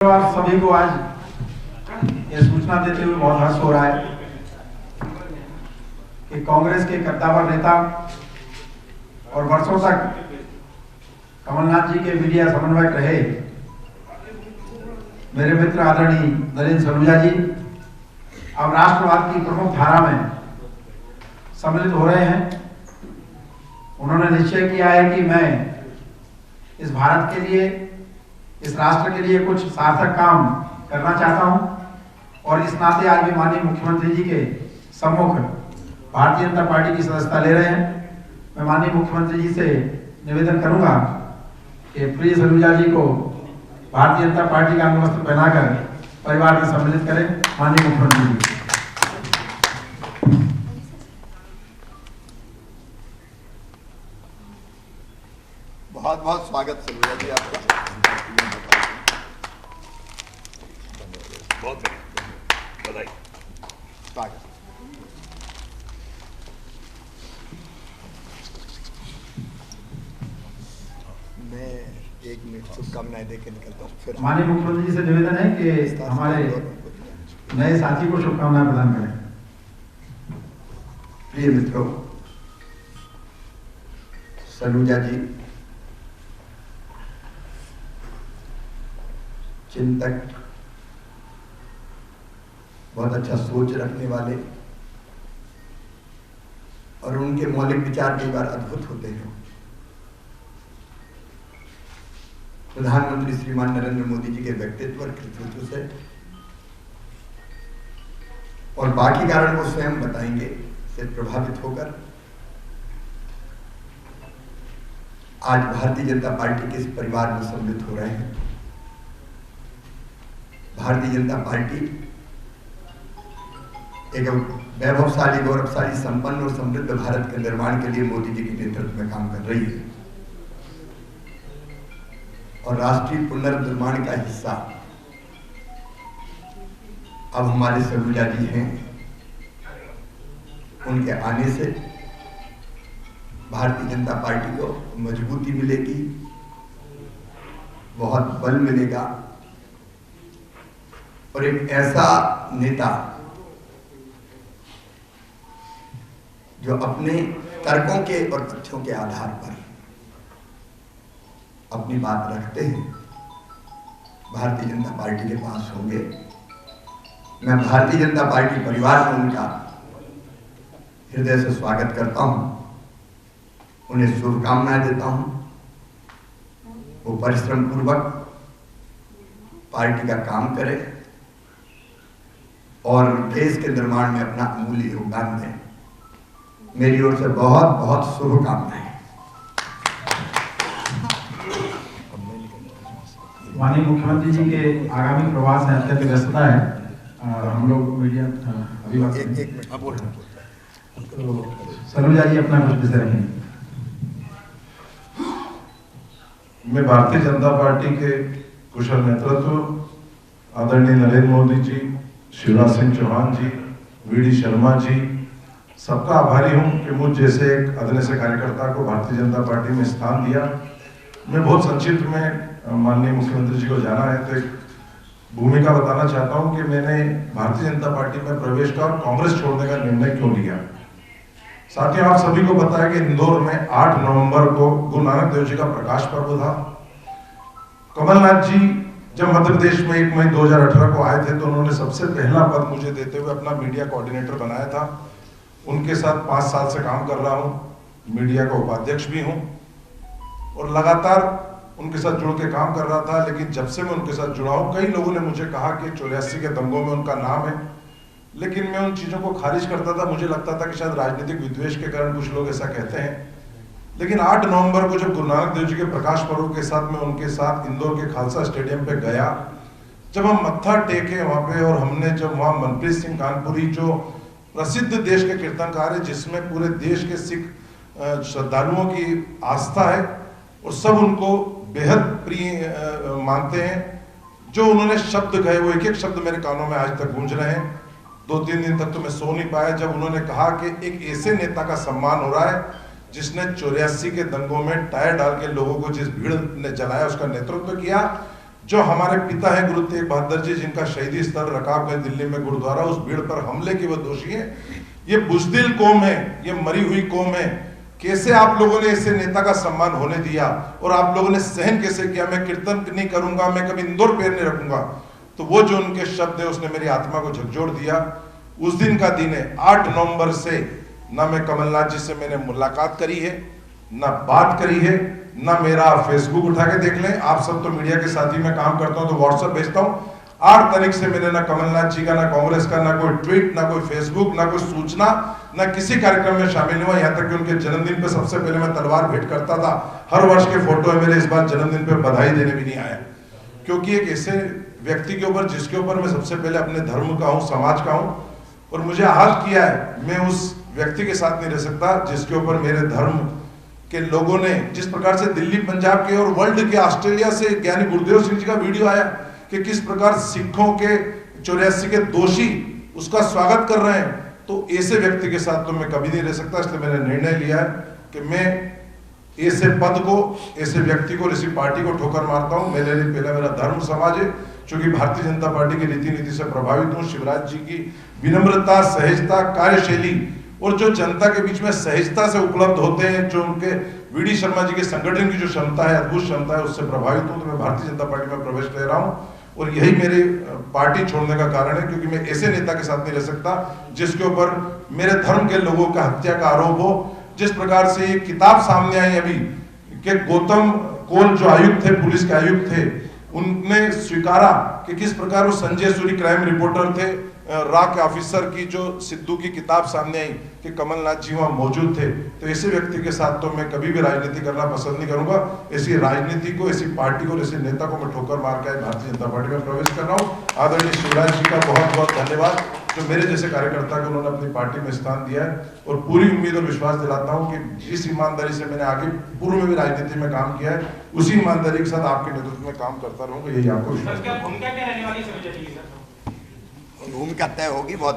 आप सभी को आज ये सूचना देते हुए बहुत हर्ष हो रहा है कि कांग्रेस के कद्दावर नेता और वर्षों तक कमलनाथ जी के मीडिया समन्वयक रहे मेरे मित्र आदरणीय नरेंद्र सलूजा जी अब राष्ट्रवाद की प्रमुख धारा में सम्मिलित हो रहे हैं। उन्होंने निश्चय किया है कि मैं इस भारत के लिए, इस राष्ट्र के लिए कुछ सार्थक काम करना चाहता हूं और इस नाते आज भी माननीय मुख्यमंत्री जी के सम्मुख भारतीय जनता पार्टी की सदस्यता ले रहे हैं। मैं माननीय मुख्यमंत्री जी से निवेदन करूंगा कि प्रिय सलूजा जी को भारतीय जनता पार्टी का अंगवस्त्र पहनाकर परिवार में सम्मिलित करें। माननीय मुख्यमंत्री जी। बहुत बहुत स्वागत सलूजा जी आपका। बहुत बधाई। स्वागत। मैं 1 मिनट शुभकामनाएं देकर निकलता हूँ। फिर माननीय मुख्यमंत्री जी से निवेदन है कि हमारे नए साथी को शुभकामनाएं प्रदान करें। प्रिय मित्रों, सलूजा जी चिंतक, बहुत अच्छा सोच रखने वाले और उनके मौलिक विचार कई बार अद्भुत होते हैं। प्रधानमंत्री श्रीमान नरेंद्र मोदी जी के व्यक्तित्व और कृतित्व से और बाकी कारण वो स्वयं बताएंगे से प्रभावित होकर आज भारतीय जनता पार्टी के इस परिवार में सम्मिलित हो रहे हैं। भारतीय जनता पार्टी एक वैभवशाली, गौरवशाली, संपन्न और समृद्ध भारत के निर्माण के लिए मोदी जी के नेतृत्व में काम कर रही है और राष्ट्रीय पुनर्निर्माण का हिस्सा अब हमारे सलूजा जी हैं। उनके आने से भारतीय जनता पार्टी को मजबूती मिलेगी, बहुत बल मिलेगा और एक ऐसा नेता जो अपने तर्कों के और तथ्यों के आधार पर अपनी बात रखते हैं, भारतीय जनता पार्टी के पास होंगे। मैं भारतीय जनता पार्टी परिवार में उनका हृदय से स्वागत करता हूं, उन्हें शुभकामनाएं देता हूं। वो परिश्रम पूर्वक पार्टी का काम करें और देश के निर्माण में अपना अमूल्य योगदान दें। मेरी ओर से बहुत बहुत शुभकामनाएं। माननीय मुख्यमंत्री जी के आगामी प्रवास है, अत्यंत व्यस्तता है। हम लोग मीडिया अभिभाषण तो सलूजा जी अपना कुछ विषय रखें। मैं भारतीय जनता पार्टी के कुशल नेतृत्व आदरणीय नरेंद्र मोदी जी, शिवराज सिंह चौहान जी, वीडी शर्मा जी, सबका आभारी हूं कि मुझ जैसे एक अदन्य से कार्यकर्ता को भारतीय जनता पार्टी में स्थान दिया। मैं बहुत संक्षिप्त में माननीय मुख्यमंत्री जी को जाना है तो एक भूमिका बताना चाहता हूं कि मैंने भारतीय जनता पार्टी में प्रवेश का और कांग्रेस छोड़ने का निर्णय क्यों लिया। साथियों, आप सभी को पता है कि इंदौर में 8 नवंबर को गुरु नानक देव जी का प्रकाश पर्व था। कमलनाथ जी जब मध्य प्रदेश में 1 मई 2018 को आए थे तो उन्होंने सबसे पहला पद मुझे देते हुए अपना मीडिया कोऑर्डिनेटर बनाया था। उनके साथ 5 साल से काम कर रहा हूं, मीडिया का उपाध्यक्ष भी हूं और लगातार उनके साथ जुड़ के काम कर रहा था। लेकिन जब से मैं उनके साथ जुड़ा हूं, कई लोगों ने मुझे कहा कि 84 के दंगों में उनका नाम है, लेकिन मैं उन चीजों को खारिज करता था। मुझे लगता था कि शायद राजनीतिक विद्वेष के कारण कुछ लोग ऐसा कहते हैं। लेकिन 8 नवंबर को जब गुरु नानक देव जी के प्रकाश पर्व के साथ मैं उनके साथ इंदौर के खालसा स्टेडियम पे गया, जब हम मत्था टेके वहां पे और हमने जब वहां मनप्रीत सिंह कानपुरी जो प्रसिद्ध देश के कीर्तनकार है, जिसमें पूरे देश के सिख श्रद्धालुओं की आस्था है और सब उनको बेहद प्रिय मानते हैं, जो उन्होंने शब्द कहे वो एक एक शब्द मेरे कानों में आज तक गूंज रहे हैं। 2-3 दिन तक तो मैं सो नहीं पाया जब उन्होंने कहा कि एक ऐसे नेता का सम्मान हो रहा है जिसने 84 के दंगों में टायर डाल के लोगों को जिस भीड़ ने जलाया उसका नेतृत्व किया, जो हमारे पिता हैं गुरु तेग बहादुर जी, जिनका शहीदी स्थल रकाबगंज दिल्ली में गुरुद्वारा, उस भीड़ पर हमले के वो दोषी हैं। ये बुजदिल कौम है, ये मरी हुई कौम है। कैसे आप लोगों ने ऐसे नेता का सम्मान होने दिया और आप लोगों ने सहन कैसे किया? मैं कीर्तन नहीं करूंगा, मैं कभी इंदौर पैर नहीं रखूंगा। तो वो जो उनके शब्द है उसने मेरी आत्मा को झकझोर दिया। उस दिन का दिन है 8 नवंबर से ना मैं कमलनाथ जी से मैंने मुलाकात करी है, ना बात करी है, ना मेरा फेसबुक उठा के देख लें। आप सब तो मीडिया के साथ ही मैं काम करता हूं तो व्हाट्सएप भेजता हूं। 8 तारीख से मैंने ना कमलनाथ जी का, ना कांग्रेस का, ना कोई ट्वीट, ना कोई फेसबुक, ना कोई सूचना, ना किसी कार्यक्रम में शामिल नहीं हुआ। यहाँ तक कि उनके जन्मदिन पे सबसे पहले मैं तलवार भेंट करता था। हर वर्ष के फोटो है मेरे, इस बार जन्मदिन पे बधाई देने भी नहीं आया, क्योंकि एक ऐसे व्यक्ति के ऊपर जिसके ऊपर मैं सबसे पहले अपने धर्म का हूँ, समाज का हूँ, और मुझे आहत किया है, मैं उस व्यक्ति के साथ नहीं रह सकता जिसके ऊपर मेरे धर्म के लोगों ने, जिस प्रकार से दिल्ली, पंजाब के और वर्ल्ड के, ऑस्ट्रेलिया से ज्ञानी गुरुदेव सिंह जी का वीडियो आया कि किस प्रकार सिखों के 84 के दोषी उसका स्वागत कर रहे हैं। तो ऐसे व्यक्ति के साथ तो मैं कभी नहीं रह सकता। इसलिए मैंने निर्णय लिया है कि मैं ऐसे पद को, ऐसे व्यक्ति को, ऐसी पार्टी को ठोकर मारता हूं। मेरे लिए पहला मेरा धर्म समाज है, क्योंकि भारतीय जनता पार्टी की रीति नीति से प्रभावित हूं। शिवराज जी की विनम्रता, सहजता, कार्यशैली और जो जनता के बीच में सहजता से उपलब्ध होते हैं, जो उनके वीडी शर्मा जी के संगठन की जो क्षमता है, अद्भुत क्षमता है, उससे प्रभावित हूं। तो मैं भारतीय जनता पार्टी में प्रवेश ले रहा हूं और यही मेरे पार्टी छोड़ने का कारण है, क्योंकि मैं ऐसे नेता के साथ नहीं रह सकता जिसके ऊपर मेरे धर्म के लोगों का हत्या का आरोप हो। जिस प्रकार से ये किताब सामने आई अभी कि गौतम कोल जो आयुक्त थे, पुलिस के आयुक्त थे, उनने स्वीकारा कि किस प्रकार वो संजय सूरी क्राइम रिपोर्टर थे, रा के ऑफिसर की जो सिद्धू की किताब सामने आई कि कमलनाथ जी वहां मौजूद थे। तो ऐसे व्यक्ति के साथ तो मैं कभी भी राजनीति करना पसंद नहीं करूंगा। ऐसी राजनीति को, ऐसी पार्टी को, ऐसे नेता को मैं ठोकर मार के भारतीय जनता पार्टी में प्रवेश कर रहा हूँ। आदरणीय शिवराज जी का बहुत बहुत धन्यवाद, जो मेरे जैसे कार्यकर्ता को उन्होंने अपनी पार्टी में स्थान दिया है। और पूरी उम्मीद और विश्वास दिलाता हूँ कि जिस ईमानदारी से मैंने आगे पूर्व में भी राजनीति में काम किया है, उसी ईमानदारी के साथ आपके नेतृत्व में काम करता रहूंगा। यही आपको भूमिका क्या रहने वाली समझ चाहिए सर? भूमिका तय होगी बहुत